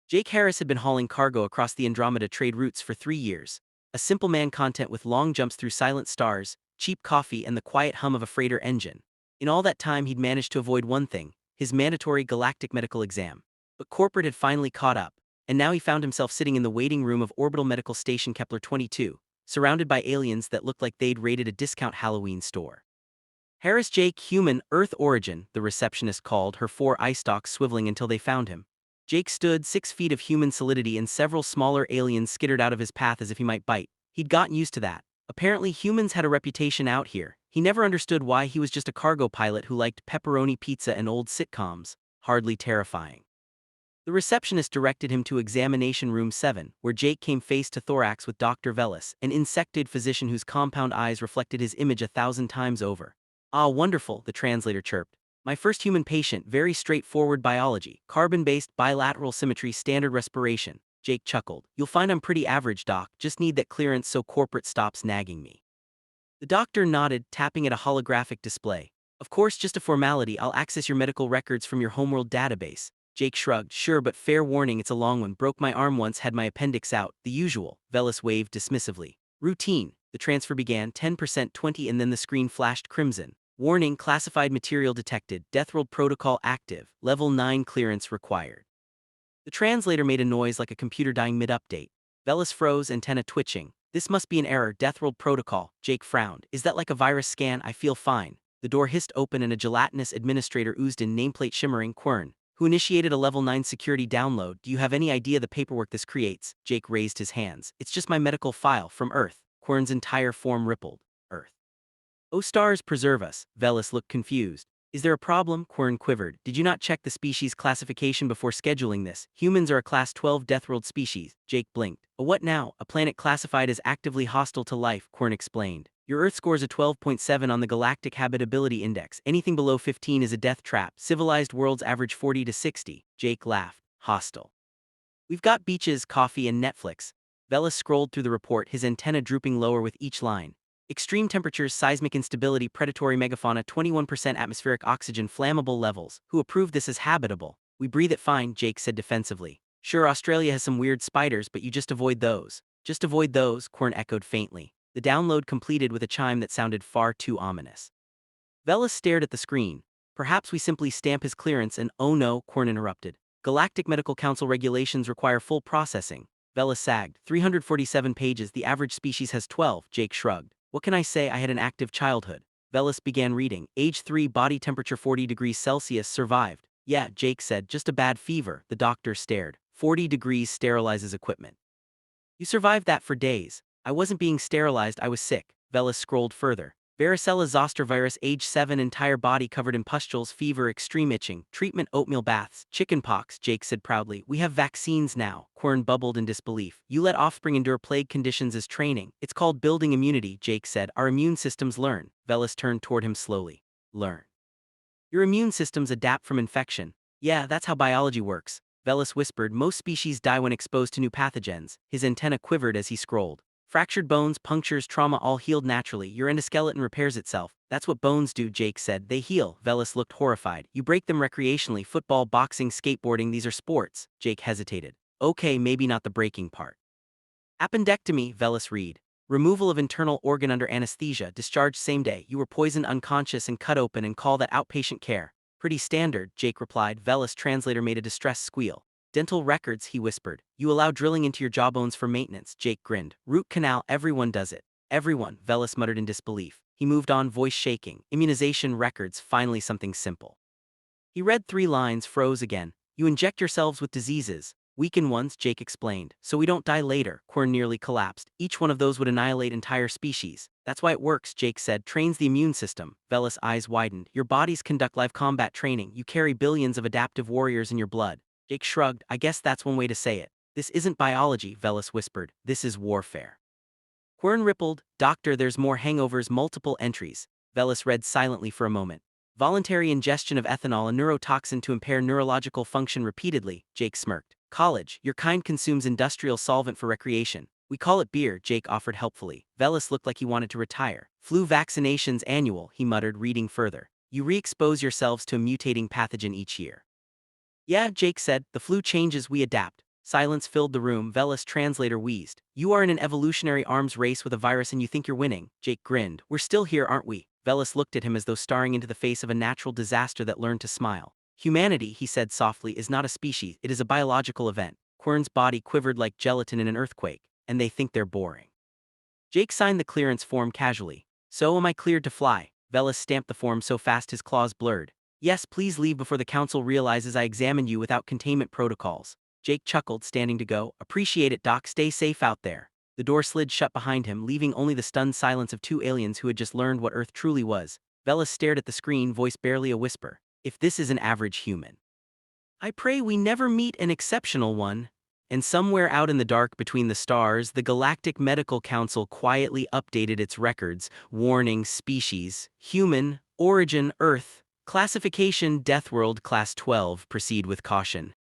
Jake Harris had been hauling cargo across the Andromeda trade routes for 3 years. A simple man content with long jumps through silent stars, cheap coffee, and the quiet hum of a freighter engine. In all that time, he'd managed to avoid one thing: his mandatory galactic medical exam. But corporate had finally caught up, and now he found himself sitting in the waiting room of Orbital Medical Station Kepler 22, surrounded by aliens that looked like they'd raided a discount Halloween store. Harris Jake, human, Earth origin, the receptionist called, her four eye stalks swiveling until they found him. Jake stood 6 feet of human solidity, and several smaller aliens skittered out of his path as if he might bite. He'd gotten used to that. Apparently humans had a reputation out here. He never understood why he was just a cargo pilot who liked pepperoni pizza and old sitcoms. Hardly terrifying. The receptionist directed him to Examination Room 7, where Jake came face to thorax with Dr. Velis, an insectoid physician whose compound eyes reflected his image 1,000 times over. "Ah, wonderful," the translator chirped. "My first human patient, very straightforward biology, carbon-based, bilateral symmetry, standard respiration." Jake chuckled. "You'll find I'm pretty average, doc, just need that clearance so corporate stops nagging me." The doctor nodded, tapping at a holographic display. "Of course, just a formality, I'll access your medical records from your homeworld database." Jake shrugged. "Sure, but fair warning, it's a long one. Broke my arm once, had my appendix out, the usual." Velis waved dismissively. "Routine." The transfer began, 10%, 20, and then the screen flashed crimson. "Warning, classified material detected, Deathworld protocol active, level 9 clearance required." The translator made a noise like a computer dying mid-update. Velis froze, antenna twitching. "This must be an error, Deathworld protocol." Jake frowned. "Is that like a virus scan? I feel fine." The door hissed open and a gelatinous administrator oozed in, nameplate shimmering. "Quern, who initiated a level 9 security download? Do you have any idea the paperwork this creates?" Jake raised his hands. "It's just my medical file, from Earth." Quern's entire form rippled. "Earth? Oh, stars preserve us." Velis looked confused. "Is there a problem?" Quern quivered. "Did you not check the species classification before scheduling this? Humans are a Class 12 Deathworld species." Jake blinked. "A what now?" "A planet classified as actively hostile to life," Quern explained. "Your Earth scores a 12.7 on the Galactic Habitability Index. Anything below 15 is a death trap. Civilized worlds average 40 to 60. Jake laughed. "Hostile. We've got beaches, coffee, and Netflix." Velis scrolled through the report, his antenna drooping lower with each line. "Extreme temperatures, seismic instability, predatory megafauna, 21% atmospheric oxygen, flammable levels. Who approved this as habitable?" "We breathe it fine," Jake said defensively. "Sure, Australia has some weird spiders, but you just avoid those." "Just avoid those," Quern echoed faintly. The download completed with a chime that sounded far too ominous. Velis stared at the screen. "Perhaps we simply stamp his clearance and—" "Oh no," Quern interrupted. "Galactic Medical Council regulations require full processing." Velis sagged. 347 pages, the average species has 12, Jake shrugged. "What can I say? I had an active childhood." Velis began reading. "Age 3, body temperature 40 degrees Celsius, survived." "Yeah," Jake said, "just a bad fever." The doctor stared. 40 degrees sterilizes equipment. "You survived that for days." "I wasn't being sterilized, I was sick." Velis scrolled further. "Varicella zoster virus, age 7, entire body covered in pustules, fever, extreme itching, treatment oatmeal baths, chickenpox." Jake said proudly. "We have vaccines now." Quern bubbled in disbelief. "You let offspring endure plague conditions as training. It's called building immunity," Jake said. "Our immune systems learn." Velis turned toward him slowly. "Learn? Your immune systems adapt from infection." "Yeah, that's how biology works." Velis whispered. "Most species die when exposed to new pathogens." His antenna quivered as he scrolled. "Fractured bones, punctures, trauma, all healed naturally. Your endoskeleton repairs itself." "That's what bones do," Jake said. "They heal." Velis looked horrified. "You break them recreationally. Football, boxing, skateboarding, these are sports." Jake hesitated. "Okay, maybe not the breaking part." "Appendectomy," Velis read. "Removal of internal organ under anesthesia, discharged same day. You were poisoned unconscious and cut open and call that outpatient care." "Pretty standard," Jake replied. Velis' translator made a distressed squeal. "Dental records," he whispered. "You allow drilling into your jawbones for maintenance." Jake grinned. "Root canal, everyone does it." "Everyone," Velis muttered in disbelief. He moved on, voice shaking. "Immunization records, finally something simple." He read 3 lines, froze again. "You inject yourselves with diseases. Weaken ones," Jake explained, "so we don't die later." Quern nearly collapsed. "Each one of those would annihilate entire species." "That's why it works," Jake said. "Trains the immune system." Velis' eyes widened. "Your bodies conduct live combat training. You carry billions of adaptive warriors in your blood." Jake shrugged. "I guess that's one way to say it." "This isn't biology," Velis whispered. "This is warfare." Quern rippled. "Doctor, there's more hangovers, multiple entries." Velis read silently for a moment. "Voluntary ingestion of ethanol, a neurotoxin to impair neurological function repeatedly." Jake smirked. "College, your kind consumes industrial solvent for recreation." "We call it beer," Jake offered helpfully. Velis looked like he wanted to retire. "Flu vaccinations annual," he muttered, reading further. "You re-expose yourselves to a mutating pathogen each year." "Yeah," Jake said, "the flu changes, we adapt." Silence filled the room. Velis' translator wheezed. "You are in an evolutionary arms race with a virus and you think you're winning." Jake grinned. "We're still here, aren't we?" Velis looked at him as though staring into the face of a natural disaster that learned to smile. "Humanity," he said softly, "is not a species, it is a biological event." Quern's body quivered like gelatin in an earthquake, and they think they're boring. Jake signed the clearance form casually. "So am I cleared to fly?" Velis stamped the form so fast his claws blurred. "Yes, please leave before the council realizes I examined you without containment protocols." Jake chuckled, standing to go. "Appreciate it, Doc. Stay safe out there." The door slid shut behind him, leaving only the stunned silence of two aliens who had just learned what Earth truly was. Velis stared at the screen, voice barely a whisper. "If this is an average human, I pray we never meet an exceptional one." And somewhere out in the dark between the stars, the Galactic Medical Council quietly updated its records. Warning: species, human, origin, Earth, classification, Deathworld, Class 12, proceed with caution.